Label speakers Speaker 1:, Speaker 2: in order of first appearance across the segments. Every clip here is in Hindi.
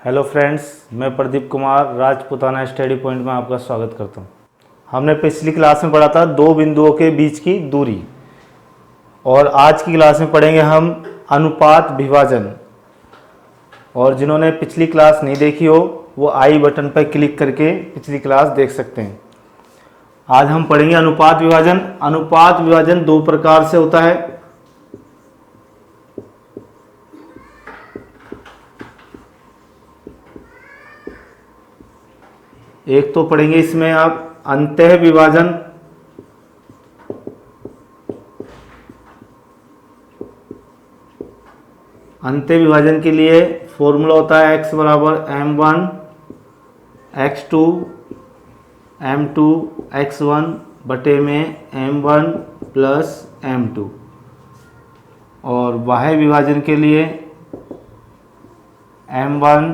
Speaker 1: हेलो फ्रेंड्स, मैं प्रदीप कुमार राजपुताना स्टडी पॉइंट में आपका स्वागत करता हूं। हमने पिछली क्लास में पढ़ा था दो बिंदुओं के बीच की दूरी, और आज की क्लास में पढ़ेंगे हम अनुपात विभाजन। और जिन्होंने पिछली क्लास नहीं देखी हो वो आई बटन पर क्लिक करके पिछली क्लास देख सकते हैं। आज हम पढ़ेंगे अनुपात विभाजन। अनुपात विभाजन दो प्रकार से होता है। एक तो पढ़ेंगे इसमें आप अंतः विभाजन, अंतः विभाजन के लिए फॉर्मूला होता है x बराबर m1 x2 m2 x1 बटे में m1 प्लस m2। और बाह्य विभाजन के लिए m1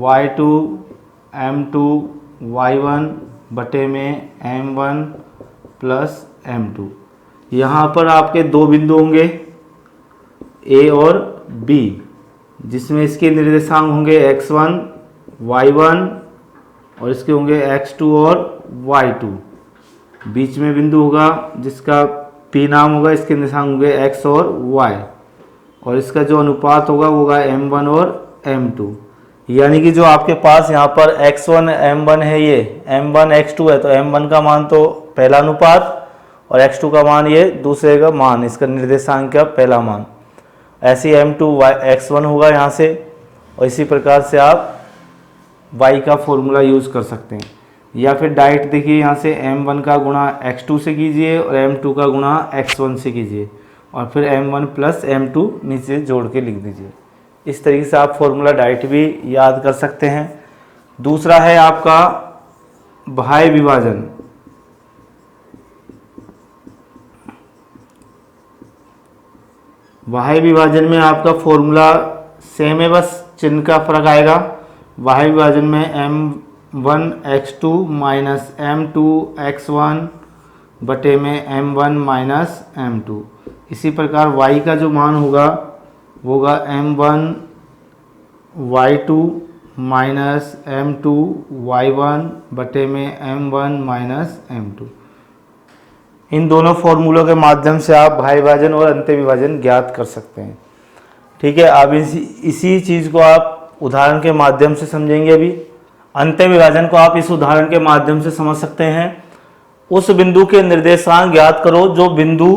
Speaker 1: y2 m2 y1 बटे में m1 प्लस m2। यहाँ पर आपके दो बिंदु होंगे A और B, जिसमें इसके निर्देशांक होंगे x1 y1 और इसके होंगे x2 और y2। बीच में बिंदु होगा जिसका P नाम होगा, इसके निर्देशांक होंगे x और y, और इसका जो अनुपात होगा वो होगा m1 और m2। यानी कि जो आपके पास यहाँ पर x1 m1 है, ये m1 x2 है, तो m1 का मान तो पहला अनुपात और x2 का मान ये दूसरे का मान, इसका निर्देशांक का पहला मान। ऐसे m2 x1 होगा यहाँ से, और इसी प्रकार से आप y का फॉर्मूला यूज़ कर सकते हैं। या फिर डायरेक्ट देखिए, यहाँ से m1 का गुणा x2 से कीजिए और m2 का गुणा x1 से कीजिए, और फिर m1 प्लस m2 नीचे जोड़ के लिख दीजिए। इस तरीके से आप फॉर्मूला डायरेक्ट भी याद कर सकते हैं। दूसरा है आपका बाह्य विभाजन। बाह्य विभाजन में आपका फॉर्मूला सेम है, बस चिन्ह का फर्क आएगा। बाह्य विभाजन में m1 x2 minus m2 x1 बटे में m1 माइनस m2। इसी प्रकार y का जो मान होगा वो होगा m1 y2 minus m2 y1 बटे में m1 माइनस m2। इन दोनों फॉर्मूलों के माध्यम से आप बाह्य विभाजन और अंतः विभाजन ज्ञात कर सकते हैं। ठीक है, अब इसी चीज़ को आप उदाहरण के माध्यम से समझेंगे। अभी अंतः विभाजन को आप इस उदाहरण के माध्यम से समझ सकते हैं। उस बिंदु के निर्देशांक ज्ञात करो जो बिंदु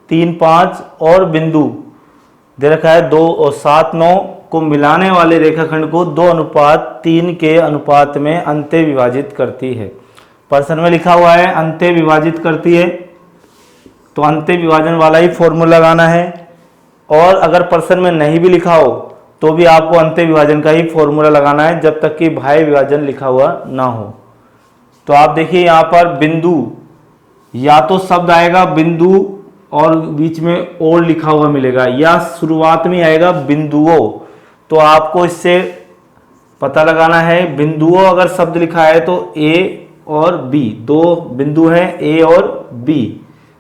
Speaker 1: 3, 5 और बिंदु दे रखा है 2 और 7, 9 को मिलाने वाले रेखाखंड को 2:3 के अनुपात में अंतः विभाजित करती है। प्रश्न में लिखा हुआ है अंतः विभाजित करती है, तो अंतः विभाजन वाला ही फॉर्मूला लगाना है। और अगर प्रश्न में नहीं भी लिखा हो तो भी आपको अंतः विभाजन का ही फॉर्मूला लगाना है, जब तक कि बाह्य विभाजन लिखा हुआ ना हो। तो आप देखिए यहाँ पर बिंदु, या तो शब्द आएगा बिंदु और बीच में और लिखा हुआ मिलेगा, या शुरुआत में आएगा बिंदुओं। तो आपको इससे पता लगाना है, बिंदुओं अगर शब्द लिखा है तो A और B, दो बिंदु हैं A और B।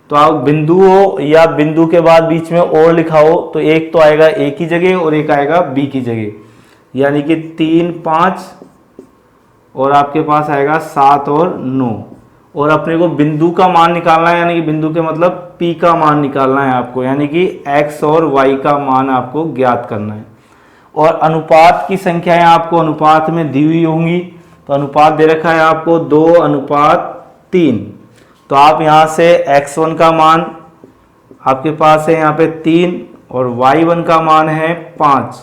Speaker 1: तो आप बिंदुओं या बिंदु के बाद बीच में और लिखा हो तो एक तो आएगा A की जगह और एक आएगा B की जगह, यानी कि 3, 5 और आपके पास आएगा 7 और 9। और अपने को बिंदु का मान निकालना है, यानी कि बिंदु के मतलब P का मान निकालना है आपको, यानी कि x और y का मान आपको ज्ञात करना है। और अनुपात की संख्याएं आपको अनुपात में दी हुई होंगी। तो अनुपात दे रखा है आपको 2:3। तो आप यहाँ से x1 का मान आपके पास है यहाँ पे 3 और y1 का मान है 5।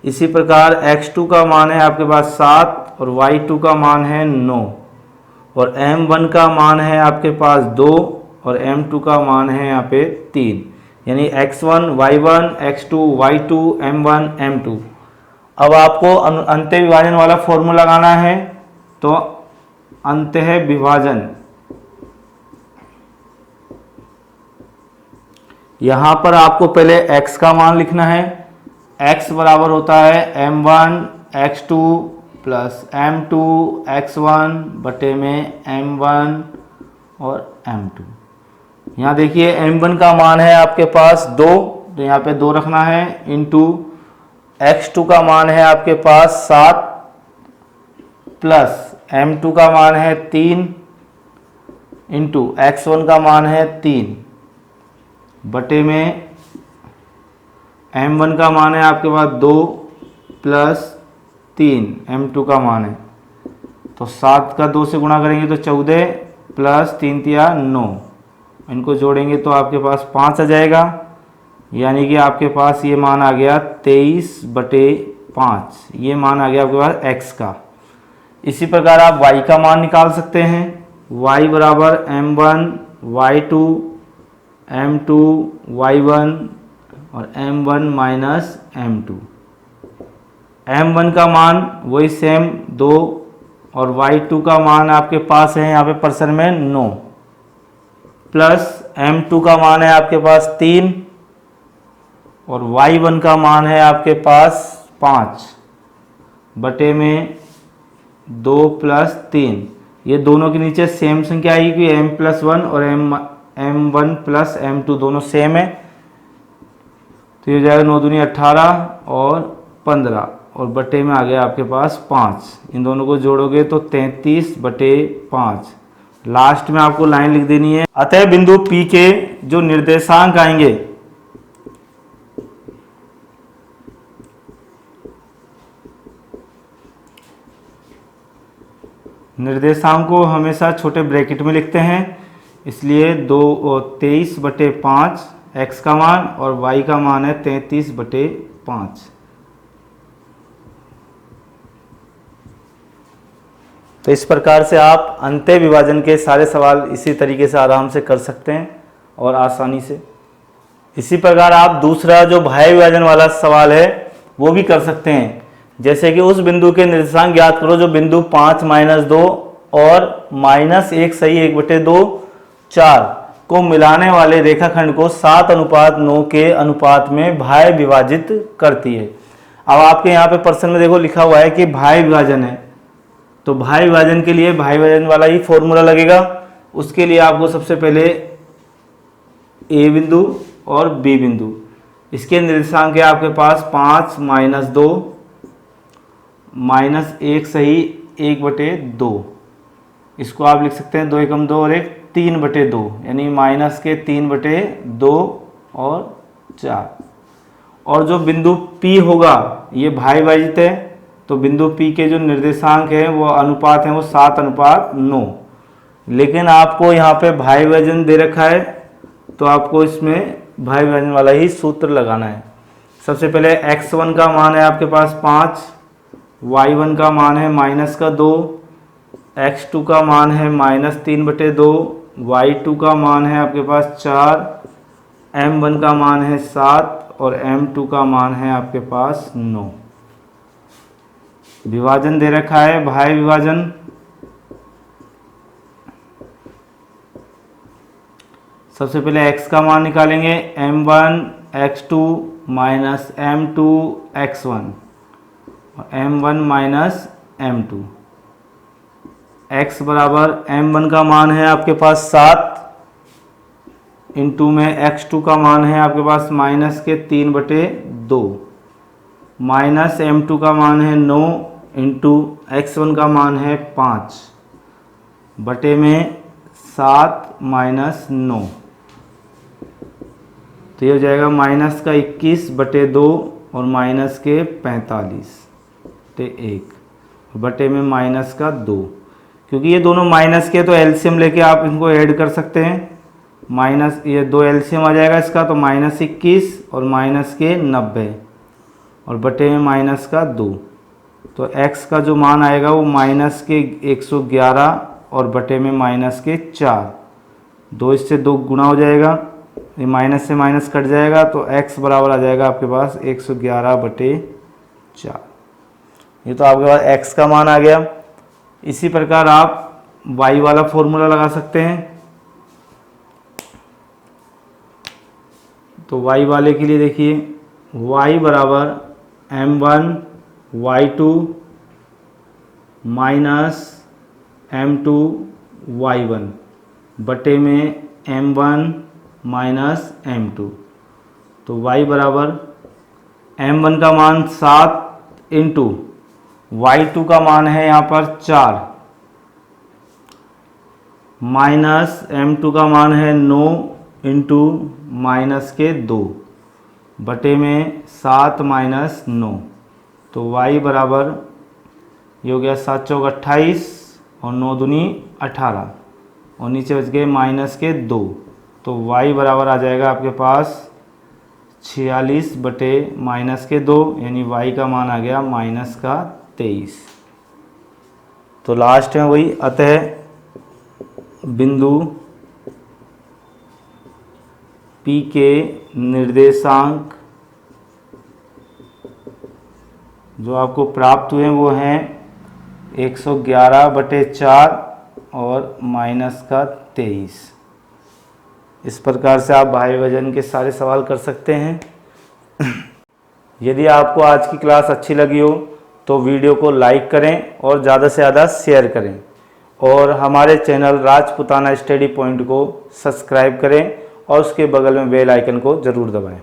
Speaker 1: इसी प्रकार x2 का मान है आपके पास 7 और y2 का मान है 9, और m1 का मान है आपके पास 2 और m2 का मान है यहाँ पे 3, यानी x1 y1 x2 y2 m1 m2। अब आपको अंतः विभाजन वाला फॉर्मूला लगाना है। तो अंतः विभाजन, यहाँ पर आपको पहले x का मान लिखना है। x बराबर होता है m1 x2 plus m2 x1 बटे में m1 और m2। यहाँ देखिए m1 का मान है आपके पास 2, तो यहाँ पे 2 रखना है, इंटू x2 का मान है आपके पास 7 प्लस m2 का मान है 3 इंटू x1 का मान है 3 बटे में m1 का मान है आपके पास 2 प्लस 3 m2 का मान है, तो 7 का 2 से गुणा करेंगे तो 14 प्लस 3 तिया 9, इनको जोड़ेंगे तो आपके पास 5 आ जाएगा, यानी कि आपके पास ये मान आ गया 23/5, ये मान आ गया आपके पास x का। इसी प्रकार आप y का मान निकाल सकते हैं, y बराबर m1 y2 m2 y1 और m1 माइनस m2। m1 का मान वही सेम 2 और y2 का मान आपके पास है यहाँ पे पर्सन में 9 प्लस m2 का मान है आपके पास 3 और y1 का मान है आपके पास 5 बटे में 2 प्लस 3। ये दोनों के नीचे सेम संख्या आएगी कि m+1 और m1 प्लस m2 दोनों सेम है, तो ये जाएगा 9 दूनी 18 और 15 और बटे में आ गया आपके पास 5। इन दोनों को जोड़ोगे तो 33/5। लास्ट में आपको लाइन लिख देनी है। अतः बिंदु P के जो निर्देशांक आएंगे निर्देशांक को हमेशा छोटे ब्रैकेट में लिखते हैं, इसलिए 23/5 x का मान और y का मान है 33/5। तो इस प्रकार से आप अंत्य विभाजन के सारे सवाल इसी तरीके से आराम से कर सकते हैं और आसानी से। इसी प्रकार आप दूसरा जो बाह्य विभाजन वाला सवाल है वो भी कर सकते हैं, जैसे कि उस बिंदु के निर्देशांक ज्ञात करो जो बिंदु 5 - 2 और -1 सही 1/2 4 को मिलाने वाले रेखाखंड को 7:9 के अनुपात में बाह्य विभाजित करती है। अब आपके यहाँ पे प्रश्न में देखो लिखा हुआ है कि बाह्य विभाजन है, तो बाह्य विभाजन के लिए बाह्य विभाजन वाला ही फॉर्मूला लगेगा। उसके लिए आपको सबसे पहले ए बिंदु और बी बिंदु, इसके निर्देशांक है आपके पास 5 - 2 -1 सही 1/2, इसको आप लिख सकते हैं 2 एकम 2 और 1 3/2, यानी माइनस के 3/2 और 4। और जो बिंदु P होगा ये बाह्य विभाजित है, तो बिंदु P के जो निर्देशांक है वो अनुपात है वो 7:9। लेकिन आपको यहाँ पे बाह्य विभाजन दे रखा है, तो आपको इसमें बाह्य विभाजन वाला ही सूत्र लगाना है। सबसे पहले x1 का मान है आपके पास 5, y1 का मान है -2, x2 का मान है -3/2, y2 का मान है आपके पास 4, m1 का मान है 7 और m2 का मान है आपके पास 9। विभाजन दे रखा है बाह्य विभाजन। सबसे पहले x का मान निकालेंगे, m1 x2 minus m2 x1 और m1 माइनस m2। x बराबर m1 का मान है आपके पास 7 इंटू में x2 का मान है आपके पास -3/2 माइनस m2 का मान है 9 इंटू x1 का मान है 5 बटे में 7 - 9, तो ये हो जाएगा -21/2 और -45/1 बटे में -2। क्योंकि ये दोनों माइनस के तो एलसीएम लेके आप इनको ऐड कर सकते हैं, माइनस ये 2 एलसीएम आ जाएगा इसका, तो -21 और -90 और बटे में -2। तो x का जो मान आएगा वो -111 और बटे में -4। 2 इससे 2 गुना हो जाएगा, ये माइनस से माइनस कट जाएगा, तो x बराबर आ जाएगा आपके पास 111/4। ये तो आपके पास x का मान आ गया। इसी प्रकार आप y वाला फॉर्मूला लगा सकते हैं। तो y वाले के लिए देखिए y बराबर m1 y2 minus m2 y1 बटे में m1 माइनस m2। तो y बराबर m1 का मान 7 इंटू y2 का मान है यहाँ पर 4 माइनस m2 का मान है 9 इंटू माइनस के 2 बटे में 7 माइनस 9, तो y बराबर ये हो गया 7 चौक 28 और 9 दूनी 18 और नीचे बच गए माइनस के 2, तो y बराबर आ जाएगा आपके पास 46 बटे माइनस के 2, यानी y का मान आ गया माइनस का 23। तो लास्ट में वही, अतः बिंदु P के निर्देशांक जो आपको प्राप्त हुए वो हैं 111 बटे 4 और माइनस का 23। इस प्रकार से आप भाज्य वजन के सारे सवाल कर सकते हैं। यदि आपको आज की क्लास अच्छी लगी हो तो वीडियो को लाइक करें और ज़्यादा से ज़्यादा शेयर करें और हमारे चैनल राजपुताना स्टडी पॉइंट को सब्सक्राइब करें और उसके बगल में बेल आइकन को ज़रूर दबाएं।